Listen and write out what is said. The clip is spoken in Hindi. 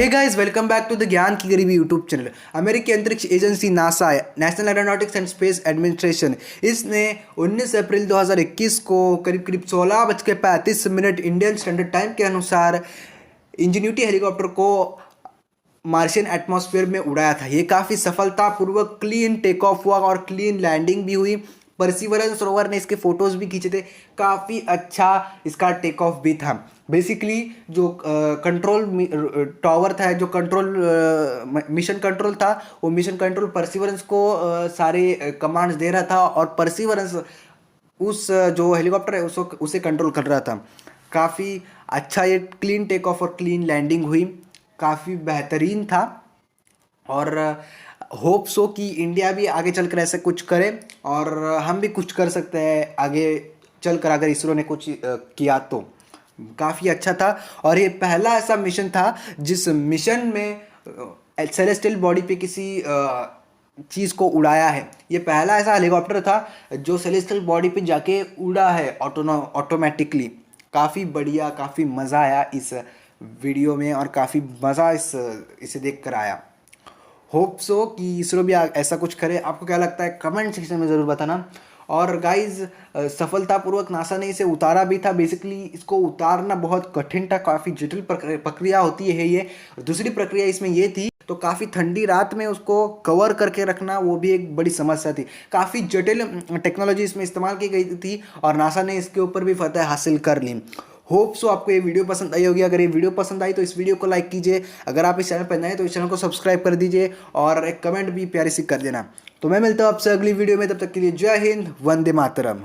Hey guys, welcome back to the ज्ञान की गरीबी यूट्यूब चैनल। अमेरिकी अंतरिक्ष agency NASA, National Aeronautics and Space Administration, इसने 19 अप्रैल 2021 को करीब 16:35 इंडियन स्टैंडर्ड टाइम के अनुसार इंजेन्यूटी हेलीकॉप्टर को मार्शियन एटमॉस्फेयर में उड़ाया था। ये काफ़ी सफलतापूर्वक क्लीन टेक ऑफ हुआ और क्लीन लैंडिंग भी हुई। परसिवरेंस रोवर ने इसके फोटोज़ भी खींचे थे। काफ़ी अच्छा इसका टेक ऑफ भी था। बेसिकली जो कंट्रोल टावर था, जो कंट्रोल मिशन कंट्रोल था, वो मिशन कंट्रोल परसिवरेंस को सारे कमांड्स दे रहा था और परसिवरेंस उस जो हेलीकॉप्टर है उसे कंट्रोल कर रहा था। काफ़ी अच्छा ये क्लीन टेक ऑफ और क्लीन लैंडिंग हुई, काफ़ी बेहतरीन था। और होप सो कि इंडिया भी आगे चलकर ऐसा कुछ करे और हम भी कुछ कर सकते हैं आगे चलकर, अगर इसरो ने कुछ किया तो। काफ़ी अच्छा था और ये पहला ऐसा मिशन था जिस मिशन में सेलेस्टियल बॉडी पे किसी चीज़ को उड़ाया है। ये पहला ऐसा हेलीकॉप्टर था जो सेलेस्टियल बॉडी पे जाके उड़ा है ऑटोमेटिकली। काफ़ी बढ़िया, काफ़ी मज़ा आया इस वीडियो में और काफ़ी मज़ा इसे देख कर आया। होप सो कि इसरो भी ऐसा कुछ करे। आपको क्या लगता है कमेंट सेक्शन में ज़रूर बताना। और गाइज़, सफलतापूर्वक नासा ने इसे उतारा भी था। बेसिकली इसको उतारना बहुत कठिन था, काफ़ी जटिल प्रक्रिया होती है ये। दूसरी प्रक्रिया इसमें ये थी, तो काफ़ी ठंडी रात में उसको कवर करके रखना, वो भी एक बड़ी समस्या थी। काफ़ी जटिल टेक्नोलॉजी इसमें इस्तेमाल की गई थी और नासा ने इसके ऊपर भी फतह हासिल कर ली। होप सो आपको ये वीडियो पसंद आई होगी। अगर ये वीडियो पसंद आई तो इस वीडियो को लाइक कीजिए। अगर आप इस चैनल पर नए हैं तो इस चैनल को सब्सक्राइब कर दीजिए और एक कमेंट भी प्यारी सी कर देना। तो मैं मिलता हूँ आपसे अगली वीडियो में, तब तक के लिए जय हिंद, वंदे मातरम।